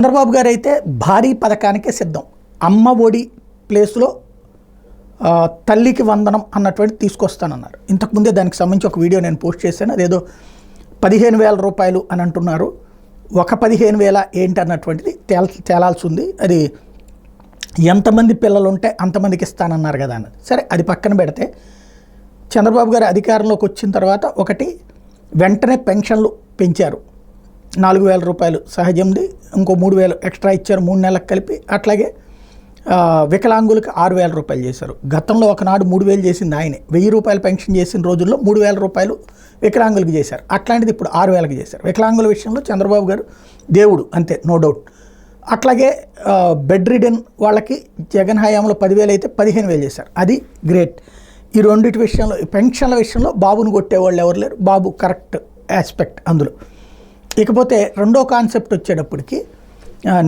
చంద్రబాబు గారు అయితే భారీ పథకానికే సిద్ధం. అమ్మ ఒడి ప్లేస్లో తల్లికి వందనం అన్నటువంటి తీసుకొస్తానన్నారు. ఇంతకుముందే దానికి సంబంధించి ఒక వీడియో నేను పోస్ట్ చేశాను. అదేదో 15,000 రూపాయలు అని అంటున్నారు. ఒక 15,000 ఏంటి అన్నటువంటిది తేలాల్సి ఉంది. అది ఎంతమంది పిల్లలు ఉంటే అంతమందికి ఇస్తానన్నారు కదా అన్నది. సరే, అది పక్కన పెడితే చంద్రబాబు గారు అధికారంలోకి వచ్చిన తర్వాత ఒకటి వెంటనే పెన్షన్లు పెంచారు. 4,000 రూపాయలు సహజంది, ఇంకో 3,000 ఎక్స్ట్రా ఇచ్చారు 3 నెలలకు కలిపి. అట్లాగే వికలాంగులకు 6,000 రూపాయలు చేశారు. గతంలో ఒకనాడు 3,000 చేసింది ఆయనే. 1,000 రూపాయలు పెన్షన్ చేసిన రోజుల్లో 3,000 రూపాయలు వికలాంగులకు చేశారు. అట్లాంటిది ఇప్పుడు 6,000కి చేశారు. వికలాంగుల విషయంలో చంద్రబాబు గారు దేవుడు, అంతే, నో డౌట్. అట్లాగే బెడ్ రిడెన్ వాళ్ళకి జగన్ హయాంలో 10,000 అయితే 15,000 చేశారు. అది గ్రేట్. ఈ రెండింటి విషయంలో, పెన్షన్ల విషయంలో బాబును కొట్టేవాళ్ళు ఎవరు లేరు. బాబు కరెక్ట్ ఆస్పెక్ట్ అందులో. ఇకపోతే రెండో కాన్సెప్ట్ వచ్చేటప్పటికి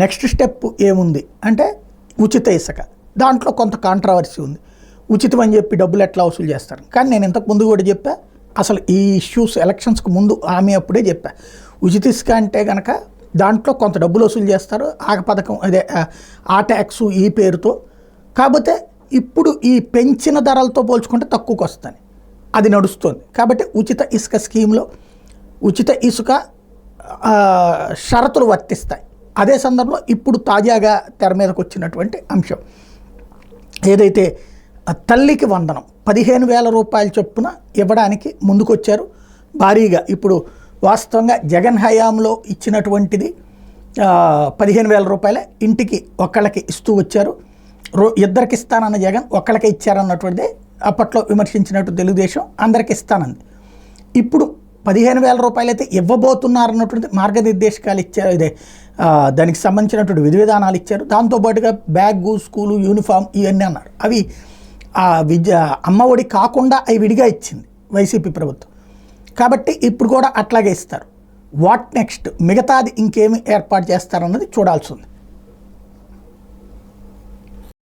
నెక్స్ట్ స్టెప్ ఏముంది అంటే ఉచిత ఇసుక. దాంట్లో కొంత కాంట్రవర్సీ ఉంది. ఉచితం అని చెప్పి డబ్బులు ఎట్లా వసూలు చేస్తారు. కానీ నేను ఇంతకు ముందు కూడా చెప్పా, అసలు ఈ ఇష్యూస్ ఎలక్షన్స్కి ముందు ఆమె అప్పుడే చెప్పా, ఉచిత ఇసుక అంటే కనుక దాంట్లో కొంత డబ్బులు వసూలు చేస్తారు. ఆ పథకం అదే ఆ ట్యాక్సు ఈ పేరుతో. కాకపోతే ఇప్పుడు ఈ పెంచిన ధరలతో పోల్చుకుంటే తక్కువకి వస్తుంది, అది నడుస్తుంది. కాబట్టి ఉచిత ఇసుక స్కీమ్లో ఉచిత ఇసుక షరతులు వర్తిస్తాయి. అదే సందర్భంలో ఇప్పుడు తాజాగా తెర మీదకి వచ్చినటువంటి అంశం ఏదైతే తల్లికి వందనం 15,000 రూపాయల చొప్పున ఇవ్వడానికి ముందుకొచ్చారు భారీగా. ఇప్పుడు వాస్తవంగా జగన్ హయాంలో ఇచ్చినటువంటిది 15,000 రూపాయలే ఇంటికి ఒక్కళ్ళకి ఇస్తూ వచ్చారు. ఇద్దరికి ఇస్తానన్న జగన్ ఒక్కళ్ళకే ఇచ్చారన్నటువంటిదే అప్పట్లో విమర్శించినట్టు తెలుగుదేశం అందరికి ఇస్తానంది. ఇప్పుడు 15,000 రూపాయలు అయితే ఇవ్వబోతున్నారన్నటువంటి మార్గనిర్దేశకాలు ఇచ్చారు. ఇదే దానికి సంబంధించినటువంటి విధి విధానాలు ఇచ్చారు. దాంతోపాటుగా బ్యాగు, స్కూలు, యూనిఫామ్ ఇవన్నీ అన్నారు. అవి అమ్మ ఒడి కాకుండా అవి విడిగా ఇచ్చింది వైసీపీ ప్రభుత్వం. కాబట్టి ఇప్పుడు కూడా అట్లాగే ఇస్తారు. వాట్ నెక్స్ట్, మిగతాది ఇంకేమి ఏర్పాటు చేస్తారన్నది చూడాల్సి ఉంది.